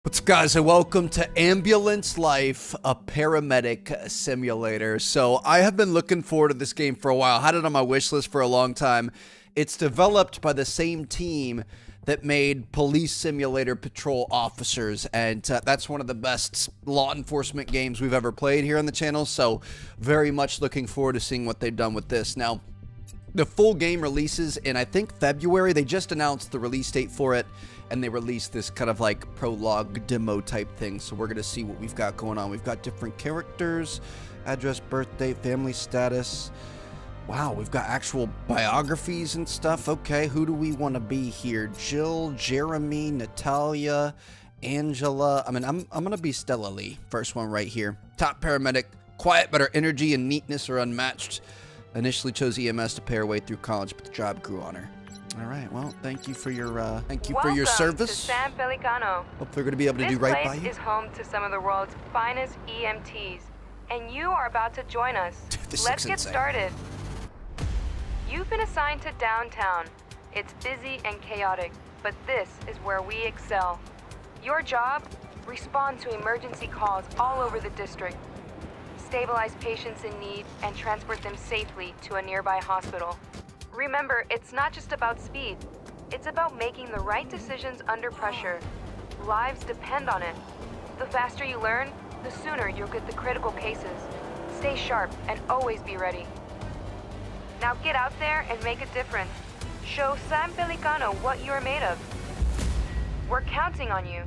What's up, guys, and welcome to Ambulance Life, a paramedic simulator. So I have been looking forward to this game for a while. Had it on my wish list for a long time. It's developed by the same team that made Police Simulator Patrol Officers, and that's one of the best law enforcement games we've ever played here on the channel. So very much looking forward to seeing what they've done with this. Now, the full game releases in, I think, February. They just announced the release date for it, and they released this kind of like prologue demo type thing. So we're going to see what we've got going on. We've got different characters, address, birthday, family status. Wow, we've got actual biographies and stuff. Okay, who do we want to be here? Jill, Jeremy, Natalia, Angela. I mean, I'm going to be Stella Lee. First one right here. Top paramedic, quiet, but her energy and neatness are unmatched. Initially chose EMS to pay her way through college, but the job grew on her. All right, well, thank you for your service. To San Pelicano. Hope we're going to be able to do right by you. This place is home to some of the world's finest EMTs, and you are about to join us. Let's get started. You've been assigned to downtown. It's busy and chaotic, but this is where we excel. Your job? Respond to emergency calls all over the district. Stabilize patients in need and transport them safely to a nearby hospital. Remember, it's not just about speed. It's about making the right decisions under pressure. Lives depend on it. The faster you learn, the sooner you'll get the critical cases. Stay sharp and always be ready. Now get out there and make a difference. Show San Pelicano what you're made of. We're counting on you.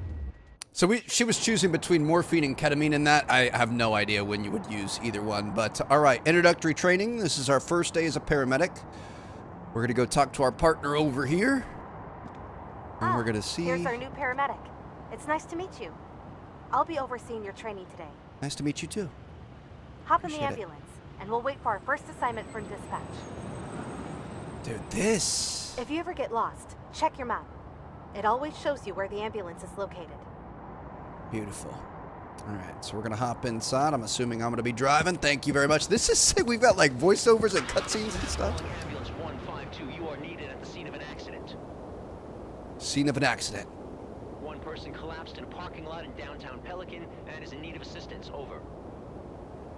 So she was choosing between morphine and ketamine in that. I have no idea when you would use either one. But all right, introductory training. This is our first day as a paramedic. We're going to go talk to our partner over here. And we're going to see... Here's our new paramedic. It's nice to meet you. I'll be overseeing your training today. Nice to meet you too. Hop in the ambulance, and we'll wait for our first assignment from dispatch. Dude, this... If you ever get lost, check your map. It always shows you where the ambulance is located. Beautiful. All right, so we're gonna hop inside. I'm assuming I'm gonna be driving. Thank you very much. This is sick. We've got like voiceovers and cutscenes and stuff. Ambulance 152, you are needed at the scene of an accident. Scene of an accident. One person collapsed in a parking lot in downtown Pelican and is in need of assistance. Over.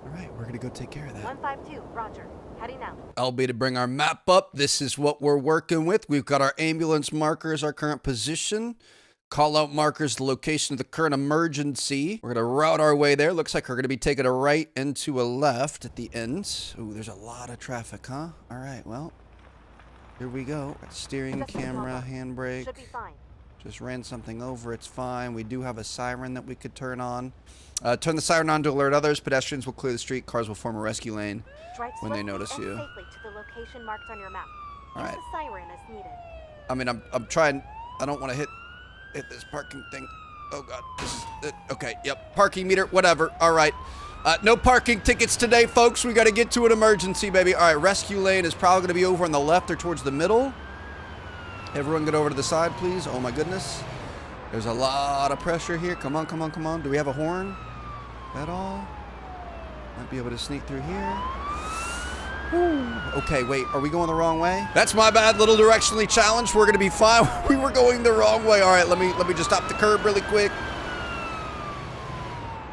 All right, we're gonna go take care of that. 152, roger. Heading out. LB to bring our map up. This is what we're working with. We've got our ambulance markers, our current position. Call out markers, the location of the current emergency. We're going to route our way there. Looks like we're going to be taking a right and to a left at the end. Ooh, there's a lot of traffic, huh? All right, well, here we go. Steering, camera, handbrake. Should be fine. Just ran something over. It's fine. We do have a siren that we could turn on. Turn the siren on to alert others. Pedestrians will clear the street. Cars will form a rescue lane when they notice you. Safely to the location marked on your map. All right. Use the siren as needed. I mean, I'm trying. I don't want to hit this parking thing. Oh god, this is it. Okay, yep, parking meter, whatever. All right, no parking tickets today, folks. We got to get to an emergency, baby. All right, rescue lane is probably going to be over on the left or towards the middle. Everyone get over to the side, please. Oh my goodness, there's a lot of pressure here. Come on, come on, come on. Do we have a horn at all? Might be able to sneak through here. Ooh. Okay, wait, are we going the wrong way? That's my bad, little directionally challenged. We're gonna be fine. We were going the wrong way. All right, let me just stop the curb really quick.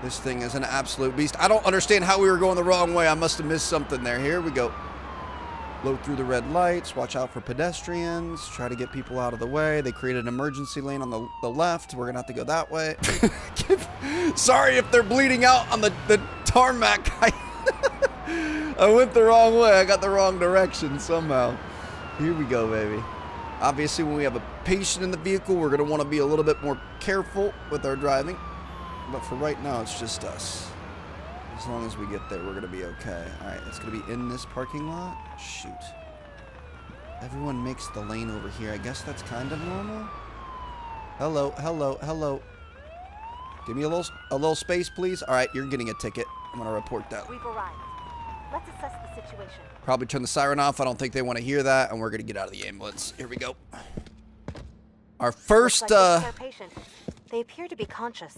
This thing is an absolute beast. I don't understand how we were going the wrong way. I must have missed something there. Here we go. Blow through the red lights. Watch out for pedestrians. Try to get people out of the way. They created an emergency lane on the left. We're gonna have to go that way. Sorry if they're bleeding out on the tarmac. I went the wrong way. I got the wrong direction somehow. Here we go, baby. Obviously, when we have a patient in the vehicle, we're going to want to be a little bit more careful with our driving. But for right now, it's just us. As long as we get there, we're going to be okay. All right, it's going to be in this parking lot. Shoot. Everyone makes the lane over here. I guess that's kind of normal. Hello, hello, hello. Give me a little space, please. All right, you're getting a ticket. I'm going to report that. We've arrived. Let's assess the situation. Probably turn the siren off. I don't think they want to hear that, and we're going to get out of the ambulance. Here we go. Our first, patient. They appear to be conscious.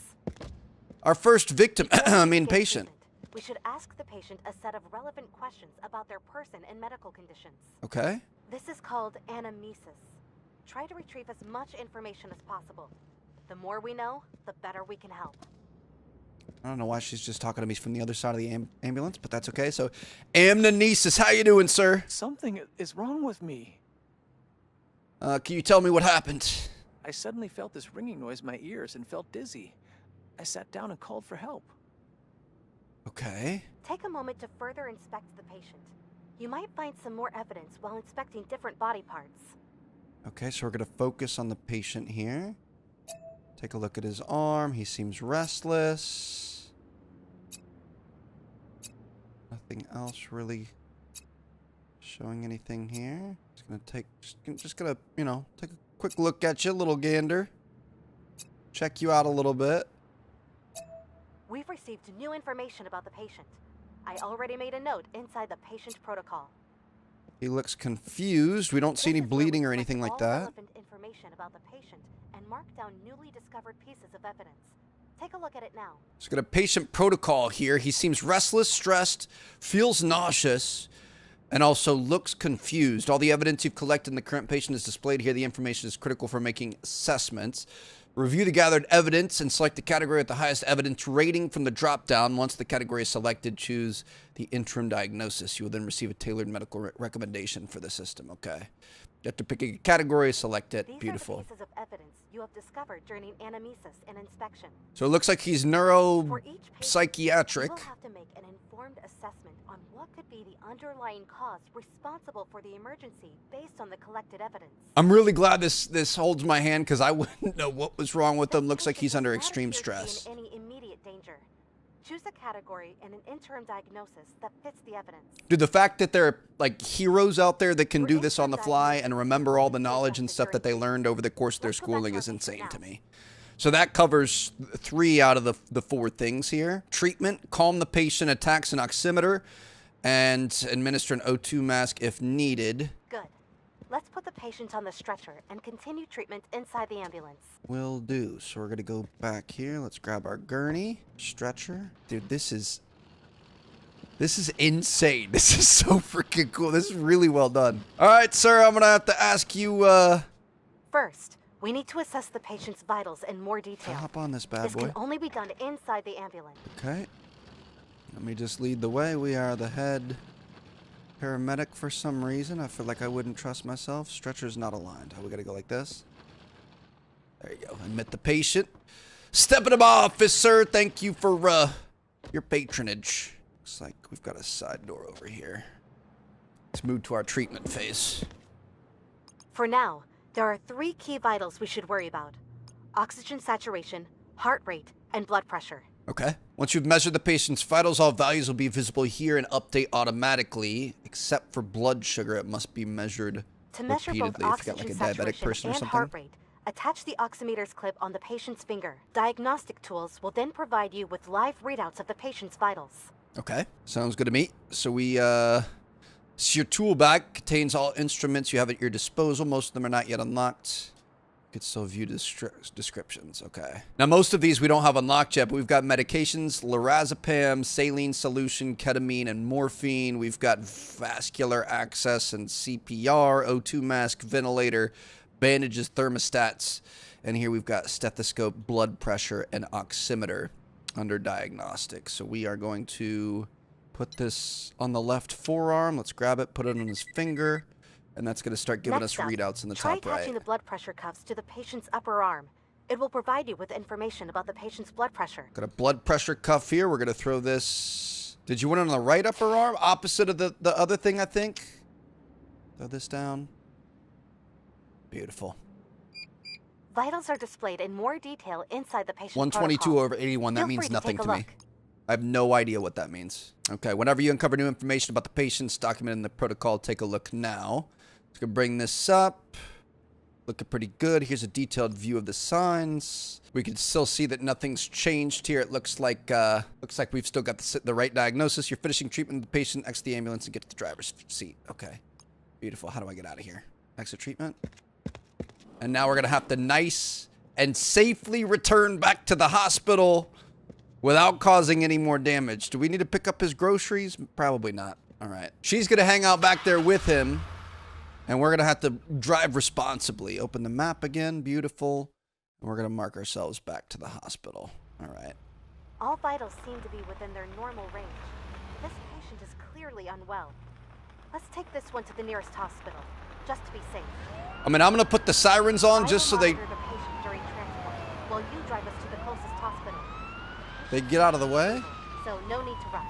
Our first victim, patient. We should ask the patient a set of relevant questions about their person and medical conditions. Okay. This is called anamnesis. Try to retrieve as much information as possible. The more we know, the better we can help. I don't know why she's just talking to me from the other side of the ambulance, but that's okay. So, amnesis, how you doing, sir? Something is wrong with me. Can you tell me what happened? I suddenly felt this ringing noise in my ears and felt dizzy. I sat down and called for help. Okay. Take a moment to further inspect the patient. You might find some more evidence while inspecting different body parts. Okay, so we're going to focus on the patient here. Take a look at his arm. He seems restless. Nothing else really showing anything here. Just gonna, you know, take a quick look at you, little gander. Check you out a little bit. We've received new information about the patient. I already made a note inside the patient protocol. He looks confused. We don't see any bleeding or anything like that. Relevant information about the patient and mark down newly discovered pieces of evidence. Take a look at it now. So got a patient protocol here. He seems restless, stressed, feels nauseous, and also looks confused. All the evidence you've collected in the current patient is displayed here. The information is critical for making assessments. Review the gathered evidence and select the category with the highest evidence rating from the drop-down. Once the category is selected, choose the interim diagnosis. You will then receive a tailored medical recommendation for the system. Okay. You have to pick a category, select it. Beautiful. These are the pieces of evidence you have discovered during anamnesis and inspection. So it looks like he's For each neuropsychiatric. patient, you will have to make an informed assessment on what could be the underlying cause responsible for the emergency based on the collected evidence. I'm really glad this holds my hand because I wouldn't know what was wrong with him. Looks like he's under Does not extreme appear to be stress. in any immediate danger. Choose a category and an interim diagnosis that fits the evidence. Dude, the fact that there are like heroes out there that can do this on the fly and remember all the knowledge and stuff that they learned over the course of their schooling is insane to me. So that covers 3 out of the 4 things here. Treatment, calm the patient, attacks an oximeter, and administer an O2 mask if needed. Good. Let's put the patient on the stretcher and continue treatment inside the ambulance. Will do. So we're going to go back here. Let's grab our gurney. Stretcher. Dude, this is insane. This is so freaking cool. This is really well done. All right, sir, I'm going to have to ask you, First, we need to assess the patient's vitals in more detail. hop on this bad This boy. can only be done inside the ambulance. Okay. Let me just lead the way. We are the head paramedic for some reason. I feel like I wouldn't trust myself. Stretcher's not aligned. We got to go like this. There you go. Admit the patient. Stepping him off, sir. Thank you for your patronage. Looks like we've got a side door over here. Let's move to our treatment phase. For now, there are 3 key vitals we should worry about: oxygen saturation, heart rate, and blood pressure. Okay. Once you've measured the patient's vitals, all values will be visible here and update automatically, except for blood sugar. It must be measured To measure both repeatedly. If you got oxygen like a diabetic saturation person or and something. heart rate, attach the oximeter's clip on the patient's finger. Diagnostic tools will then provide you with live readouts of the patient's vitals. Okay, sounds good to me. So we, so your tool bag contains all instruments you have at your disposal. Most of them are not yet unlocked. You could still view descriptions. Okay. Now, most of these we don't have unlocked yet, but we've got medications: lorazepam, saline solution, ketamine, and morphine. We've got vascular access and CPR, O2 mask, ventilator, bandages, thermostats, and here we've got stethoscope, blood pressure, and oximeter under diagnostics. So we are going to put this on the left forearm. Let's grab it, put it on his finger, and that's going to start giving us readouts in the top right. Try attaching the blood pressure cuffs to the patient's upper arm. It will provide you with information about the patient's blood pressure. Got a blood pressure cuff here. We're going to throw this. Did you want it on the right upper arm? Opposite of the other thing, I think. Throw this down. Beautiful. Vitals are displayed in more detail inside the patient 122 protocol. over 81. That Feel means free to nothing take to a me. look. I have no idea what that means. Okay, whenever you uncover new information about the patients documented in the protocol, take a look now. Let's go bring this up. Looking pretty good. Here's a detailed view of the signs. We can still see that nothing's changed here. It looks like we've still got the right diagnosis. You're finishing treatment of the patient. Exit the ambulance and get to the driver's seat. Okay, beautiful. How do I get out of here? Exit treatment. And now we're gonna have to nice and safely return back to the hospital without causing any more damage. Do we need to pick up his groceries? Probably not. All right. She's going to hang out back there with him, and we're going to have to drive responsibly. Open the map again. Beautiful. And we're going to mark ourselves back to the hospital. All right. All vitals seem to be within their normal range. This patient is clearly unwell. Let's take this one to the nearest hospital, just to be safe. I mean, I'm going to put the sirens on just so they... the patient during transport, while you drive us to the closest hospital. They get out of the way? So no need to rush.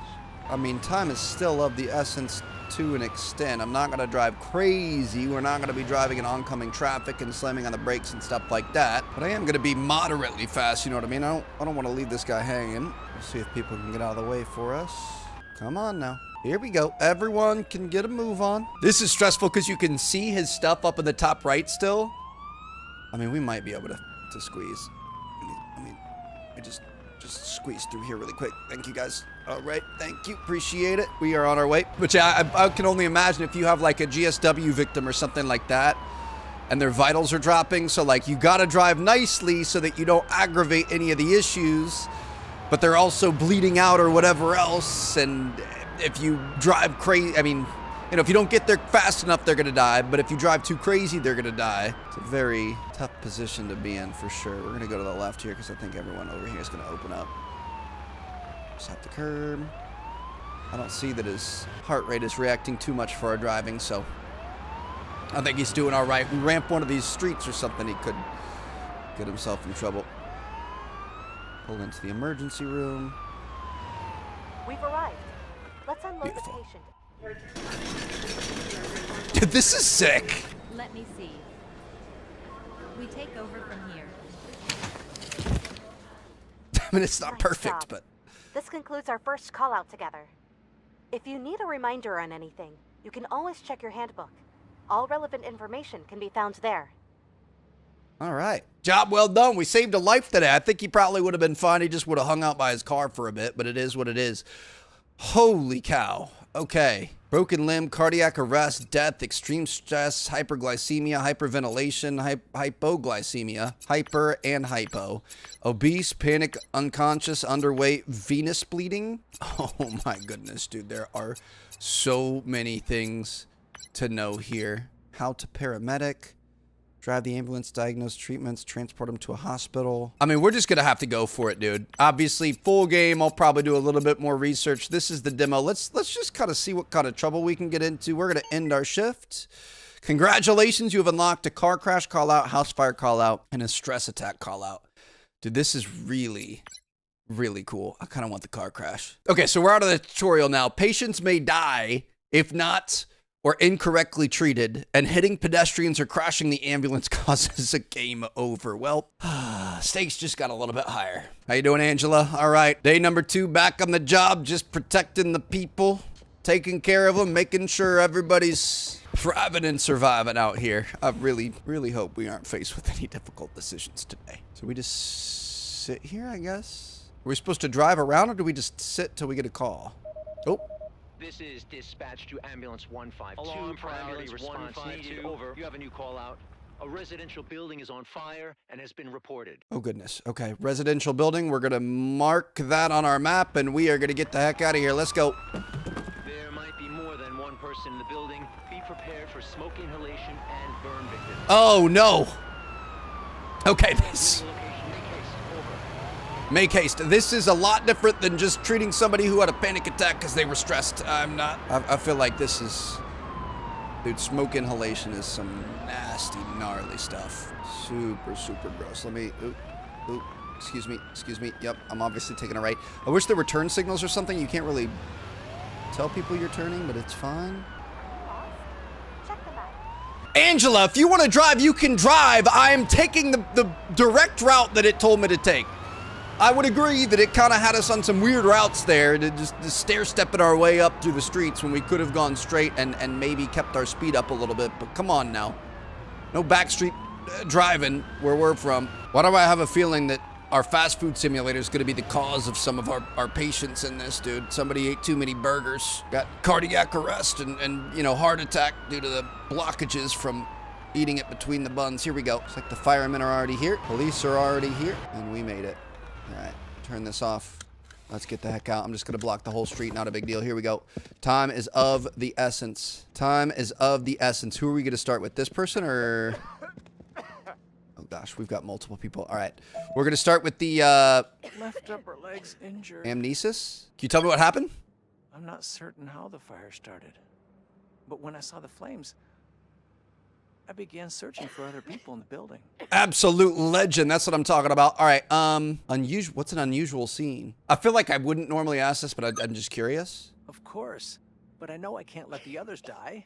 I mean, time is still of the essence to an extent. I'm not going to drive crazy. We're not going to be driving in oncoming traffic and slamming on the brakes and stuff like that. But I am going to be moderately fast, you know what I mean? I don't want to leave this guy hanging. Let's see if people can get out of the way for us. Come on now. Here we go. Everyone can get a move on. This is stressful because you can see his stuff up in the top right still. I mean, we might be able to squeeze. I mean, we just squeeze through here really quick. Thank you, guys. All right. Thank you. Appreciate it. We are on our way. But yeah, I can only imagine if you have like a GSW victim or something like that and their vitals are dropping. So like you got to drive nicely so that you don't aggravate any of the issues, but they're also bleeding out or whatever else. And if you drive crazy, I mean, you know, if you don't get there fast enough, they're going to die. But if you drive too crazy, they're going to die. It's a very tough position to be in for sure. We're going to go to the left here because I think everyone over here is going to open up. Stop the curb. I don't see that his heart rate is reacting too much for our driving, so I think he's doing all right. We ramp one of these streets or something, he could get himself in trouble. Pull into the emergency room. We've arrived. Let's unload Beautiful. the patient. Dude, this is sick. Let me see. We take over from here. I mean, it's not Nice perfect, job. but... This concludes our first call out together. If you need a reminder on anything, you can always check your handbook. All relevant information can be found there. All right. Job well done. We saved a life today. I think he probably would have been fine. He just would have hung out by his car for a bit, but it is what it is. Holy cow. Okay. Broken limb, cardiac arrest, death, extreme stress, hyperglycemia, hyperventilation, hypoglycemia, hyper and hypo, obese, panic, unconscious, underweight, venous bleeding. Oh my goodness, dude. There are so many things to know here. How to paramedic. Drive the ambulance, diagnose treatments, transport him to a hospital. I mean, we're just going to have to go for it, dude. Obviously, full game, I'll probably do a little bit more research. This is the demo. Let's just kind of see what kind of trouble we can get into. We're going to end our shift. Congratulations, you have unlocked a car crash call out, house fire call out, and a stress attack call out. Dude, this is really, really cool. I kind of want the car crash. Okay, so we're out of the tutorial now. Patients may die if not... or incorrectly treated, and hitting pedestrians or crashing the ambulance causes a game over. Well, stakes just got a little bit higher. How you doing, Angela? All right, day number 2, back on the job, just protecting the people, taking care of them, making sure everybody's thriving and surviving out here. I really, really hope we aren't faced with any difficult decisions today. So we just sit here, I guess? Are we supposed to drive around, or do we just sit till we get a call? Oh. This is dispatch to ambulance 152. Alarm for Priority ambulance response 152. needed. Over. You have a new call out. A residential building is on fire and has been reported. Oh, goodness. Okay, residential building. We're going to mark that on our map, and we are going to get the heck out of here. Let's go. There might be more than one person in the building. Be prepared for smoke inhalation and burn victims. Oh, no. Okay, this... Location, make haste. Over. Make haste. This is a lot different than just treating somebody who had a panic attack because they were stressed. I feel like this is... Dude, smoke inhalation is some nasty, gnarly stuff. Super, super gross. Let me... Oop. Excuse me. Yep, I'm obviously taking a right. I wish there were turn signals or something. You can't really tell people you're turning, but it's fine. Check the map. Angela, if you want to drive, you can drive. I'm taking the direct route that it told me to take. I would agree that it kind of had us on some weird routes there, to just stair-stepping our way up through the streets when we could have gone straight and maybe kept our speed up a little bit. But come on now. No backstreet driving where we're from. Why do I have a feeling that our fast food simulator is going to be the cause of some of our patients in this, dude? Somebody ate too many burgers, got cardiac arrest and you know, heart attack due to the blockages from eating it between the buns. Here we go. It's like the firemen are already here. Police are already here. And we made it. All right, turn this off. Let's get the heck out. I'm just going to block the whole street. Not a big deal. Here we go. Time is of the essence. Time is of the essence. Who are we going to start with? This person or... Oh, gosh, we've got multiple people. All right. We're going to start with the Left upper leg's injured. amnesis. Can you tell me what happened? I'm not certain how the fire started. But when I saw the flames, I began searching for other people in the building. Absolute legend. That's what I'm talking about. All right. Unusual. What's an unusual scene? I feel like I wouldn't normally ask this, but I'm just curious. Of course. But I know I can't let the others die.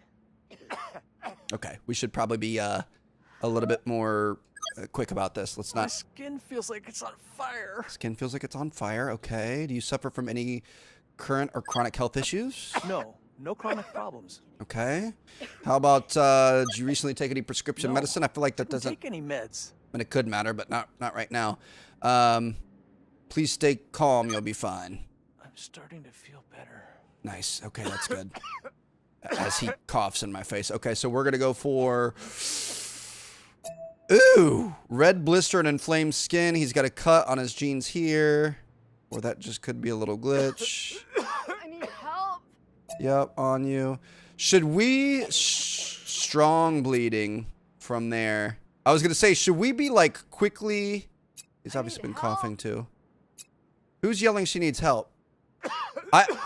Okay. We should probably be a little bit more quick about this. Let's not. My skin feels like it's on fire. Skin feels like it's on fire. Okay. Do you suffer from any current or chronic health issues? No chronic problems. Okay. How about, did you recently take any prescription medicine? I feel like that doesn't take any meds. And it could matter, but not right now. Please stay calm. You'll be fine. I'm starting to feel better. Nice. Okay, that's good. As he coughs in my face. Okay, so we're going to go for... Ooh! Red blister and inflamed skin. He's got a cut on his jeans here. Or that just could be a little glitch. I need help. Yep, on you. Should we... strong bleeding from there. I was going to say, should we be, like, quickly... He's obviously been coughing, too. Who's yelling she needs help?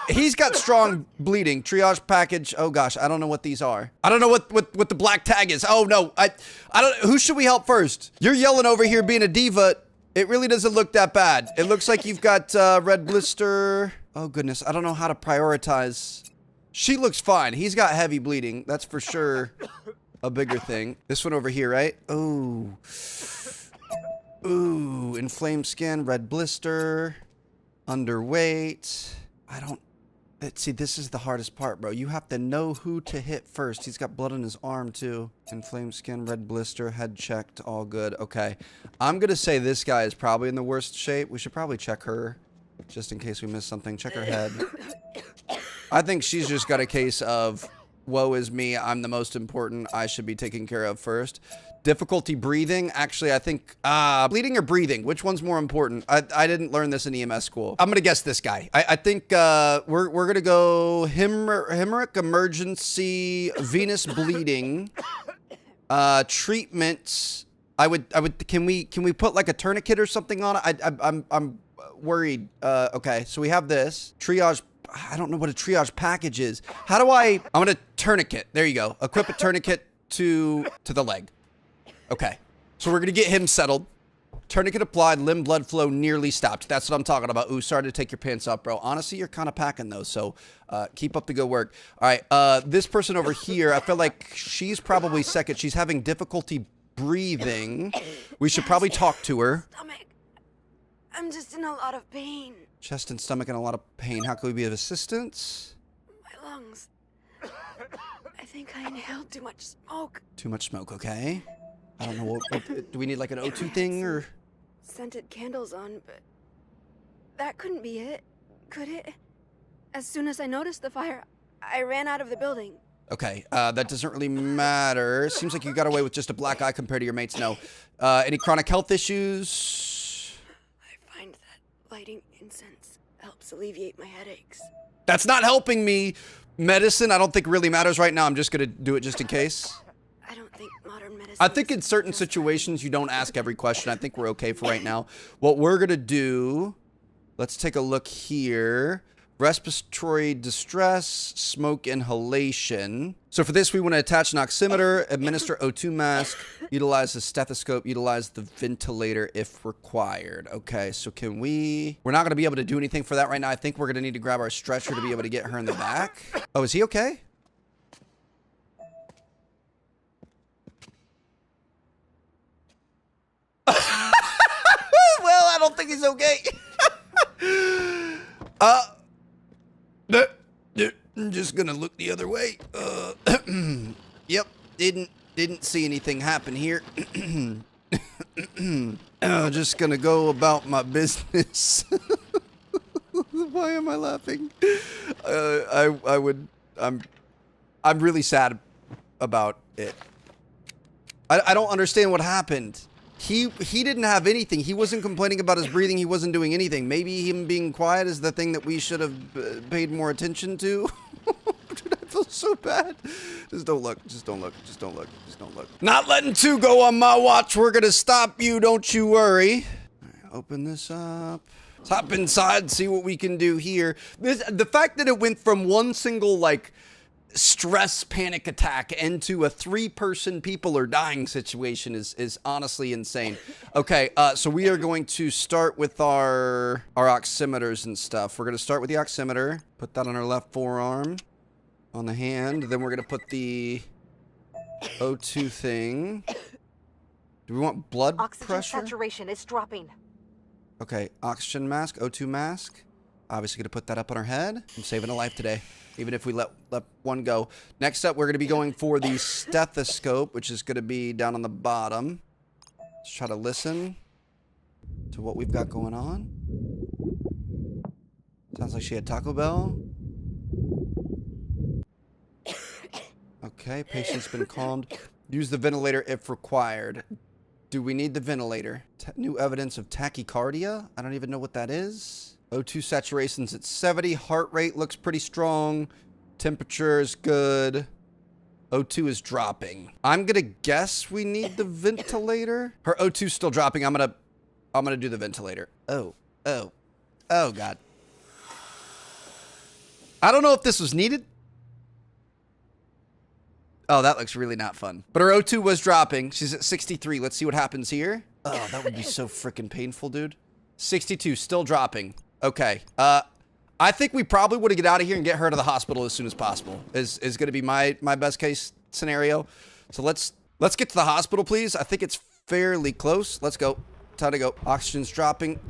He's got strong bleeding. Triage package. Oh, gosh. I don't know what these are. I don't know what the black tag is. Oh, no. I don't... Who should we help first? You're yelling over here being a diva. It really doesn't look that bad. It looks like you've got red blister. Oh, goodness. I don't know how to prioritize... She looks fine. He's got heavy bleeding. That's for sure a bigger thing. This one over here, right? Ooh. Ooh. Inflamed skin, red blister, underweight. I don't... See, this is the hardest part, bro. You have to know who to hit first. He's got blood on his arm, too. Inflamed skin, red blister, head checked, all good. Okay. I'm going to say this guy is probably in the worst shape. We should probably check her, just in case we missed something. Check her head. I think she's just got a case of, woe is me, I'm the most important, I should be taken care of first. Difficulty breathing, actually, I think, bleeding or breathing, which one's more important? I didn't learn this in EMS school. I'm gonna guess this guy. I think we're gonna go hemorrhagic emergency venous bleeding, treatment. Can we put like a tourniquet or something on it? I'm worried. Okay, so we have this triage. I don't know what a triage package is. How do I'm gonna tourniquet. There you go. Equip a tourniquet to the leg. Okay. So we're gonna get him settled. Tourniquet applied, limb blood flow nearly stopped. That's what I'm talking about. Ooh, sorry to take your pants off, bro. Honestly, you're kind of packing those, so keep up the good work. All right, this person over here, I feel like she's probably second. She's having difficulty breathing. We should probably talk to her. Stomach. I'm just in a lot of pain. Chest and stomach in a lot of pain. How can we be of assistance? My lungs. I think I inhaled too much smoke. Too much smoke, okay. I don't know, what do we need like an O2 thing or? Scented candles on, but that couldn't be it, could it? As soon as I noticed the fire, I ran out of the building. Okay, that doesn't really matter. Seems like you got away with just a black eye compared to your mates. No. Any chronic health issues? I find that lighting incense helps alleviate my headaches. That's not helping me. Medicine, I don't think really matters right now. I'm just gonna do it just in case. I don't think modern medicine... I think in certain situations, you don't ask every question. I think we're okay for right now. What we're gonna do, let's take a look here. Respiratory distress, smoke inhalation. So for this, we want to attach an oximeter, administer O2 mask, utilize the stethoscope, utilize the ventilator if required. Okay, so can we... We're not going to be able to do anything for that right now. I think we're going to need to grab our stretcher to be able to get her in the back. Oh, is he okay? Well, I don't think he's okay. I'm just gonna look the other way. Yep, didn't see anything happen here. Just gonna go about my business. Why am I laughing? I'm really sad about it. I don't understand what happened. He didn't have anything. He wasn't complaining about his breathing. He wasn't doing anything. Maybe him being quiet is the thing that we should have paid more attention to. Dude, I feel So bad. Just don't look. Just don't look. Just don't look. Just don't look. Not letting 2 go on my watch. We're gonna stop you. Don't you worry. All right, open this up. Let's hop inside, see what we can do here. The fact that it went from one single, like, stress panic attack into a 3-person people are dying situation is honestly insane. Okay, so we are going to start with our oximeters and stuff. We're going to start with the oximeter. Put that on our left forearm. On the hand. Then we're going to put the O2 thing. Do we want blood Oxygen pressure? saturation is dropping. Okay, oxygen mask, O2 mask. Obviously going to put that up on our head. I'm saving a life today, even if we let one go. Next up, we're going to be going for the stethoscope, which is going to be down on the bottom. Let's try to listen to what we've got going on. Sounds like she had Taco Bell. Okay, patient's been calmed. Use the ventilator if required. Do we need the ventilator? New evidence of tachycardia? I don't even know what that is. O2 saturation's at 70. Heart rate looks pretty strong. Temperature is good. O2 is dropping. I'm gonna guess we need the ventilator. Her O2's still dropping. I'm gonna do the ventilator. Oh God. I don't know if this was needed. Oh, that looks really not fun. But her O2 was dropping. She's at 63. Let's see what happens here. Oh, that would be so freaking painful, dude. 62, still dropping. Okay. I think we probably want to get out of here and get her to the hospital as soon as possible. Is going to be my best case scenario. So let's get to the hospital, please. I think it's fairly close. Let's go. Time to go. Oxygen's dropping.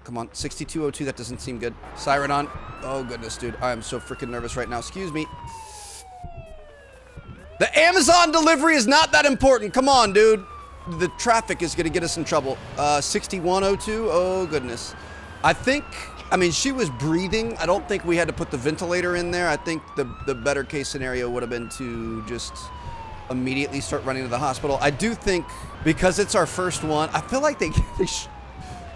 Come on. 62 O2. That doesn't seem good. Siren on. Oh, goodness, dude. I am so freaking nervous right now. Excuse me. The Amazon delivery is not that important. Come on, dude. The traffic is going to get us in trouble. 6102. Oh, goodness. I mean, she was breathing. I don't think we had to put the ventilator in there. I think the better case scenario would have been to just immediately start running to the hospital. I do think because it's our first one, I feel like they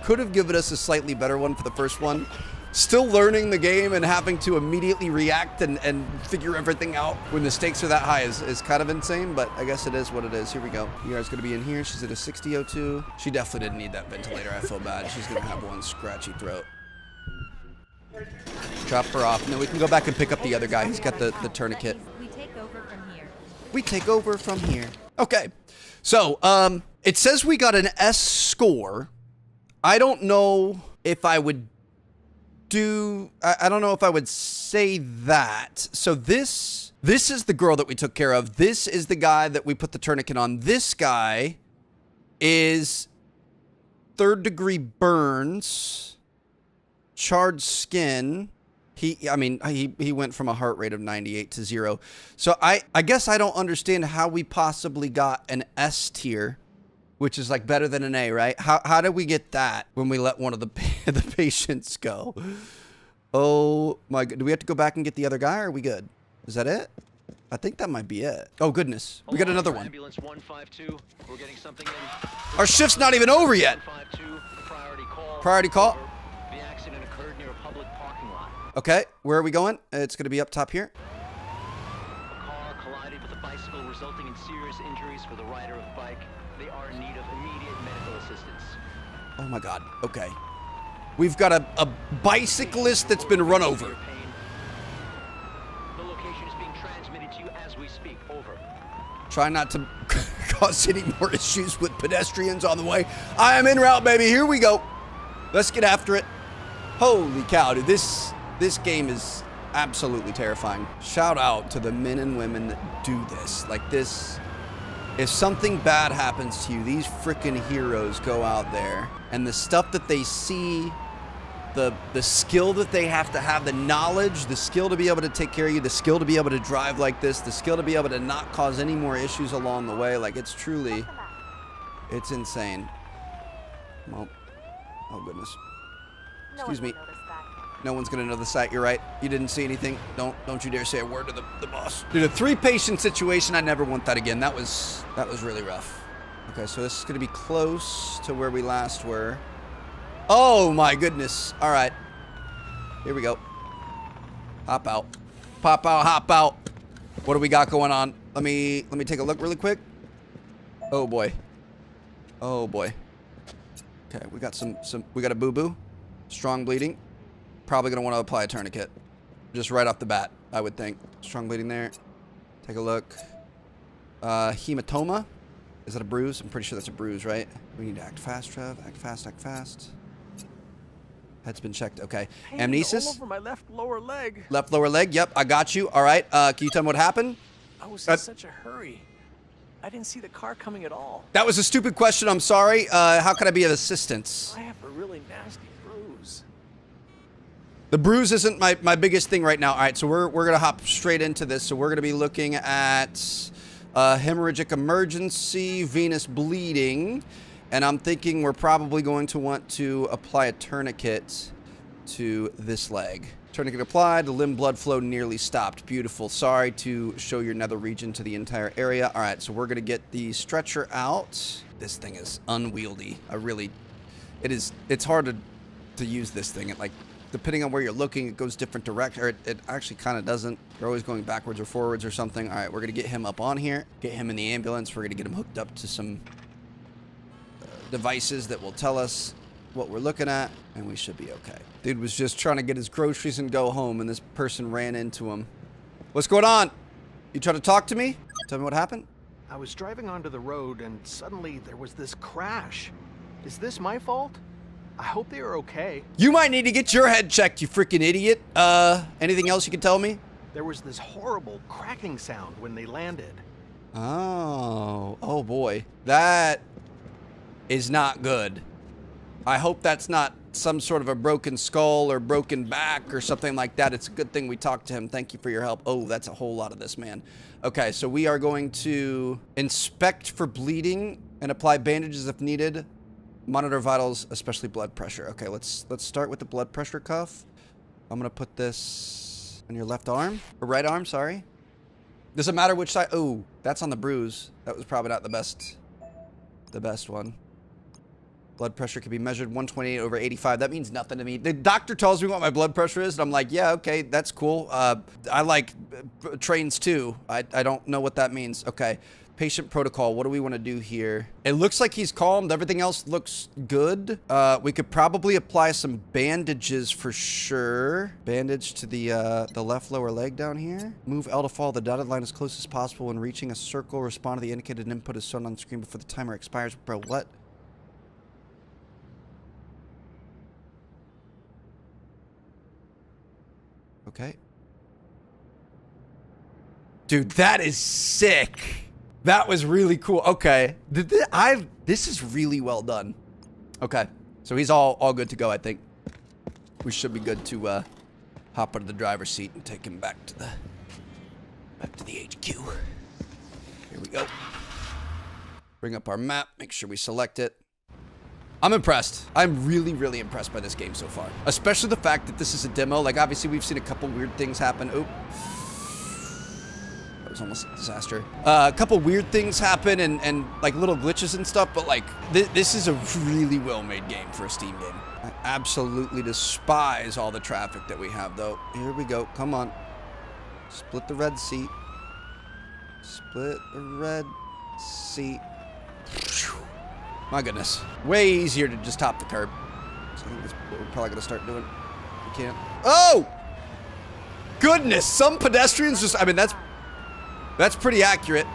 could have given us a slightly better one for the first one. Still learning the game and having to immediately react and figure everything out when the stakes are that high is kind of insane, but I guess it is what it is. Here we go. You guys gonna be in here. She's at a 6002. She definitely didn't need that ventilator. I feel bad. She's gonna have one scratchy throat. Drop her off, and then we can go back and pick up the other guy. He's got the tourniquet. We take over from here. We take over from here. Okay. So, it says we got an S score. I don't know if I would I don't know if I would say that. So this is the girl that we took care of. This is the guy that we put the tourniquet on. This guy is 3rd-degree burns, charred skin. He went from a heart rate of 98 to 0. So I guess I don't understand how we possibly got an S tier, which is like better than an A, right? How did we get that when we let one of the patients go? Oh my God. Do we have to go back and get the other guy, or are we good? Is that it? I think that might be it. Oh goodness. We got another one. Ambulance 152. We're getting something in. Our shift's not even over yet. 152, priority call. Priority call. The accident occurred near a public parking lot. Okay, where are we going? It's gonna be up top here. A car collided with a bicycle, resulting in serious injuries for the rider of the bike. They are in need of immediate medical assistance. Oh my God. Okay. We've got a bicyclist that's been run over. The location is being transmitted to you as we speak. Over. Try not to cause any more issues with pedestrians on the way. I am en route, baby. Here we go. Let's get after it. Holy cow, dude. This game is absolutely terrifying. Shout out to the men and women that do this. Like this. If something bad happens to you, these freaking heroes go out there, and the stuff that they see, the skill that they have to have, the knowledge, the skill to be able to take care of you, the skill to be able to drive like this, the skill to be able to not cause any more issues along the way, like it's truly, it's insane. Well, oh goodness. Excuse me. No one's gonna know the site. You're right. You didn't see anything. Don't you dare say a word to the boss. Dude, a 3-patient situation. I never want that again. That was really rough. Okay, so this is gonna be close to where we last were. Oh my goodness. All right. Here we go. Hop out. Pop out. Hop out. What do we got going on? Let me take a look really quick. Oh boy. Oh boy. Okay, we got we got a boo-boo. Strong bleeding. Probably gonna want to apply a tourniquet. Just right off the bat, I would think. Strong bleeding there. Take a look. Hematoma. Is that a bruise? I'm pretty sure that's a bruise, right? We need to act fast, Trev. Act fast, act fast. Head's been checked. Okay. Amnesis. All over my left lower leg. Left lower leg. Yep, I got you. All right. Can you tell me what happened? I was in such a hurry. I didn't see the car coming at all. That was a stupid question. I'm sorry. How can I be of assistance? I have a really nasty bruise. The bruise isn't my biggest thing right now. All right, so we're going to hop straight into this. So we're going to be looking at hemorrhagic emergency, venous bleeding. And I'm thinking we're probably going to want to apply a tourniquet to this leg. Tourniquet applied, the limb blood flow nearly stopped. Beautiful. Sorry to show your nether region to the entire area. All right, so we're going to get the stretcher out. This thing is unwieldy. It's hard to use this thing. It, like, depending on where you're looking, it goes different directions. Or it actually kind of doesn't. You're always going backwards or forwards or something. All right, we're going to get him up on here, get him in the ambulance. We're going to get him hooked up to some devices that will tell us what we're looking at, and we should be okay. Dude was just trying to get his groceries and go home, and this person ran into him. What's going on? You trying to talk to me? Tell me what happened. I was driving onto the road, and suddenly there was this crash. Is this my fault? I hope they are okay. You might need to get your head checked, you freaking idiot. Anything else you can tell me? There was this horrible cracking sound when they landed. Oh boy. That is not good. I hope that's not some sort of a broken skull or broken back or something like that. It's a good thing we talked to him. Thank you for your help. Oh, that's a whole lot of this, man. Okay, so we are going to inspect for bleeding and apply bandages if needed. Monitor vitals, especially blood pressure. Okay, let's start with the blood pressure cuff. I'm gonna put this on your left arm, or right arm, sorry. Does it matter which side? Oh, that's on the bruise. That was probably not the best one. Blood pressure can be measured 128 over 85. That means nothing to me. The doctor tells me what my blood pressure is, and I'm like, yeah, okay, that's cool. I like trains too. I don't know what that means. Okay, patient protocol. What do we want to do here? It looks like he's calmed. Everything else looks good. We could probably apply some bandages for sure. Bandage to the left lower leg down here. Move L to follow the dotted line as close as possible. When reaching a circle, respond to the indicated input as shown on screen before the timer expires. Bro, what? Okay. Dude, that is sick. That was really cool. Okay. This is really well done. Okay. So he's all good to go, I think. We should be good to hop out of the driver's seat and take him back to the HQ. Here we go. Bring up our map, make sure we select it. I'm impressed. I'm really, really impressed by this game so far. Especially the fact that this is a demo. Like, obviously, we've seen a couple weird things happen. Oh. That was almost a disaster. A couple weird things happen and like, little glitches and stuff. But, like, this is a really well-made game for a Steam game. I absolutely despise all the traffic that we have, though. Here we go. Come on. Split the red seat. Split the red seat. My goodness. Way easier to just top the curb. So I think that's what we're probably going to start doing. We can't. Oh! Goodness! Some pedestrians just... I mean, that's pretty accurate.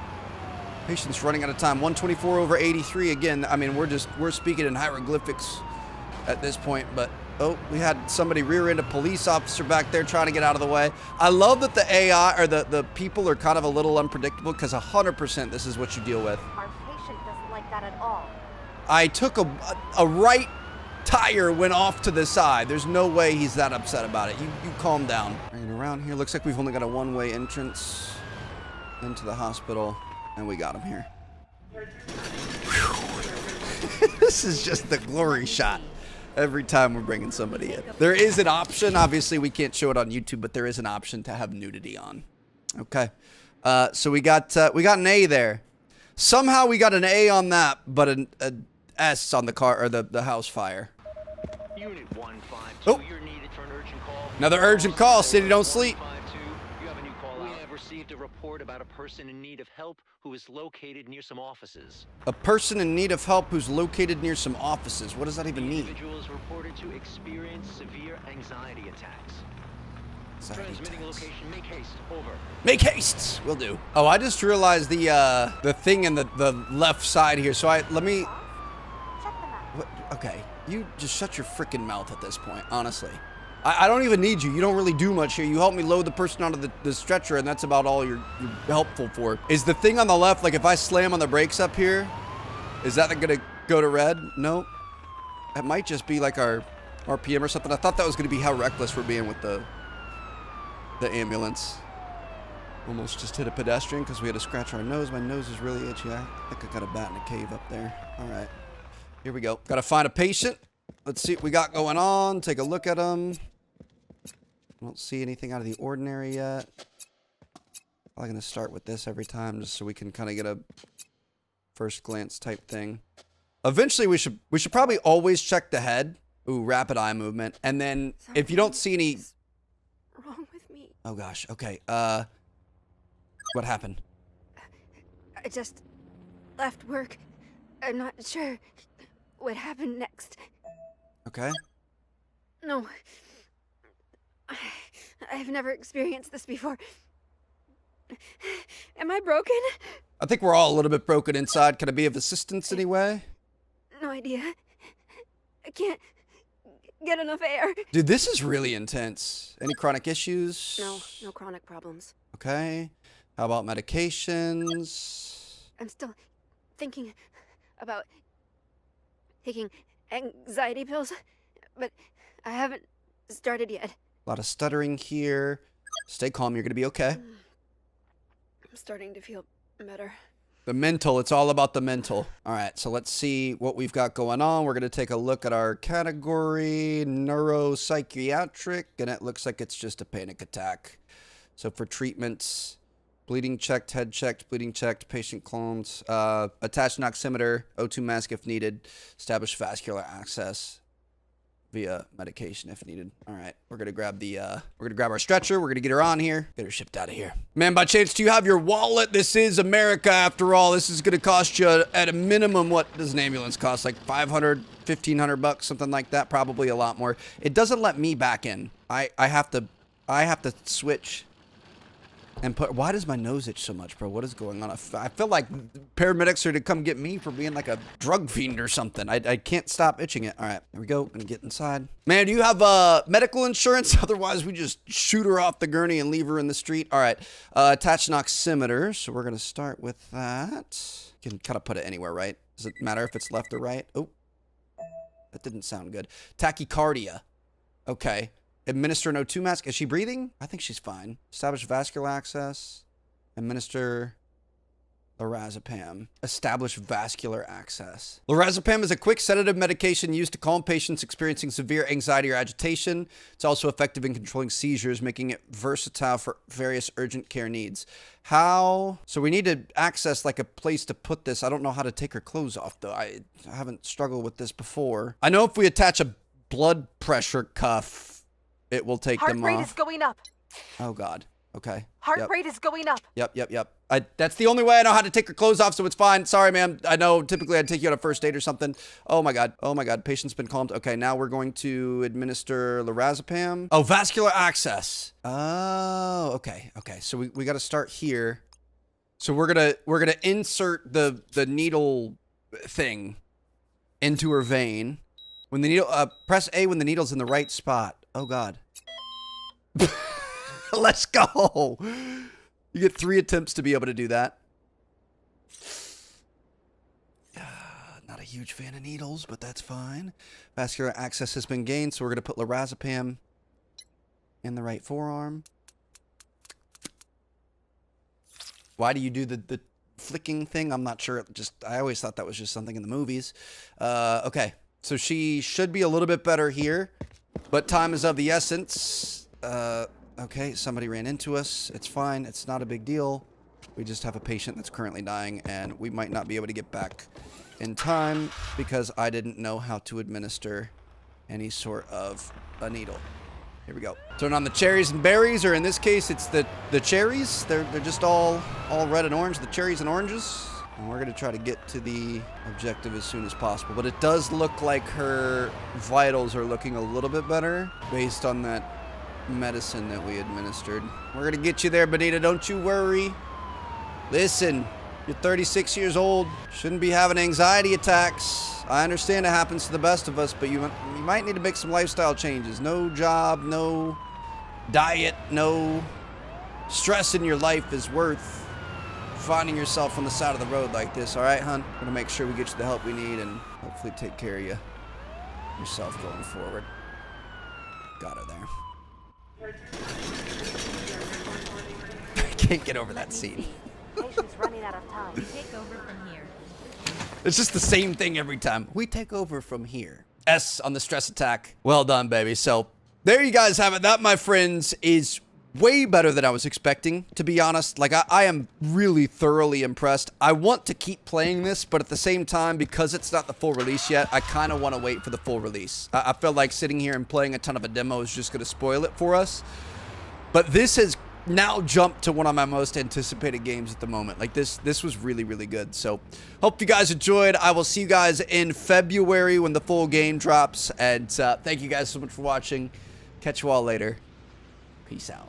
Patient's running out of time. 124 over 83 again. I mean, we're speaking in hieroglyphics at this point, but... Oh, we had somebody rear-end a police officer back there trying to get out of the way. I love that the AI, or the people are kind of a little unpredictable, because 100% this is what you deal with. Our patient doesn't like that at all. I took a right tire, went off to the side. There's no way he's that upset about it. You calm down. Bringing around here. Looks like we've only got a one-way entrance into the hospital, and we got him here. This is just the glory shot every time we're bringing somebody in. There is an option. Obviously, we can't show it on YouTube, but there is an option to have nudity on. Okay. So we got an A there. Somehow we got an A on that, but an S on the car, or the house fire. Unit 152, oh. You're needed for an urgent call. Another urgent call. City don't sleep. You have a new call. We have received a report about a person in need of help who is located near some offices. A person in need of help who's located near some offices. What does that even mean? The individual is reported to experience severe anxiety attacks. Transmitting location, make haste, over. Make haste! Will do. Oh, I just realized the thing in the left side here. So let me... What? Okay, you just shut your freaking mouth at this point, honestly. I don't even need you. You don't really do much here. You help me load the person onto the stretcher, and that's about all you're helpful for. Is the thing on the left, like if I slam on the brakes up here, is that gonna go to red? No. That might just be like our RPM or something. I thought that was gonna be how reckless we're being with the ambulance. Almost just hit a pedestrian because we had to scratch our nose. My nose is really itchy. I think I got a bat in a cave up there. All right, here we go. Gotta find a patient. Let's see what we got going on. Take a look at them. I don't see anything out of the ordinary yet. I'm gonna start with this every time just so we can kind of get a first glance type thing. Eventually, we should probably always check the head. Ooh, rapid eye movement. And then if you don't see any... Wrong with me. Oh gosh. Okay. What happened? I just left work. I'm not sure what happened next. Okay. No. I've never experienced this before. Am I broken? I think we're all a little bit broken inside. Can I be of assistance anyway? No idea. I can't get enough air. Dude, this is really intense. Any chronic issues? No chronic problems. Okay. How about medications? I'm still thinking about taking anxiety pills, but I haven't started yet. A lot of stuttering here. Stay calm. You're going to be okay. I'm starting to feel better. The mental. It's all about the mental. All right. So let's see what we've got going on. We're going to take a look at our category, neuropsychiatric, and it looks like it's just a panic attack. So for treatments, bleeding checked, head checked, bleeding checked, patient clones, attached an oximeter, O2 mask if needed, establish vascular access via medication if needed. All right, we're gonna grab our stretcher. We're gonna get her on here, get her shipped out of here. Man, by chance, do you have your wallet? This is America after all. This is gonna cost you at a minimum, what does an ambulance cost? Like 500, 1,500 bucks, something like that. Probably a lot more. It doesn't let me back in. I have to switch. And why does my nose itch so much, bro? What is going on? I feel like paramedics are to come get me for being like a drug fiend or something. I can't stop itching it. All right, here we go. Gonna get inside. Man, do you have medical insurance? Otherwise, we just shoot her off the gurney and leave her in the street. All right, attach an oximeter. So we're gonna start with that. You can kind of put it anywhere, right? Does it matter if it's left or right? Oh, that didn't sound good. Tachycardia. Okay. Administer an O2 mask. Is she breathing? I think she's fine. Establish vascular access. Administer lorazepam. Establish vascular access. Lorazepam is a quick sedative medication used to calm patients experiencing severe anxiety or agitation. It's also effective in controlling seizures, making it versatile for various urgent care needs. How? So we need to access like a place to put this. I don't know how to take her clothes off though. I haven't struggled with this before. I know if we attach a blood pressure cuff, it will take them off. Heart rate is going up. Oh, God. Okay. Heart rate is going up. Yep. That's the only way I know how to take her clothes off, so it's fine. Sorry, ma'am. I know typically I'd take you on a first date or something. Oh, my God. Patient's been calmed. Okay, now we're going to administer lorazepam. Oh, vascular access. Oh, okay. So we got to start here. So we're gonna insert the needle thing into her vein. When the needle, press A when the needle's in the right spot. Oh, God. Let's go. You get 3 attempts to be able to do that. Not a huge fan of needles, but that's fine. Vascular access has been gained, so we're going to put lorazepam in the right forearm. Why do you do the flicking thing? I'm not sure. I always thought that was just something in the movies. Okay. So she should be a little bit better here, but time is of the essence. Okay, somebody ran into us. It's fine. It's not a big deal. We just have a patient that's currently dying, and we might not be able to get back in time because I didn't know how to administer any sort of a needle. Here we go. Turn on the cherries and berries, or in this case, it's the cherries. They're just all red and orange, the cherries and oranges. And we're gonna try to get to the objective as soon as possible. But it does look like her vitals are looking a little bit better based on that medicine that we administered. We're gonna get you there, Benita, don't you worry. Listen, you're 36 years old. Shouldn't be having anxiety attacks. I understand it happens to the best of us, but you might need to make some lifestyle changes. No job, no diet, no stress in your life is worth finding yourself on the side of the road like this. All right, hon? We're gonna make sure we get you the help we need and hopefully take care of yourself going forward. Got her there. I can't get over that scene. Patient's running out of time. Take over from here. It's just the same thing every time. We take over from here. S on the stress attack. Well done, baby. So there you guys have it. That, my friends, is way better than I was expecting, to be honest. Like, I am really thoroughly impressed. I want to keep playing this, but at the same time, because it's not the full release yet, I kind of want to wait for the full release. I feel like sitting here and playing a ton of a demo is just going to spoil it for us. But this has now jumped to one of my most anticipated games at the moment. Like, this was really, really good. So, hope you guys enjoyed. I will see you guys in February when the full game drops. And thank you guys so much for watching. Catch you all later. Peace out.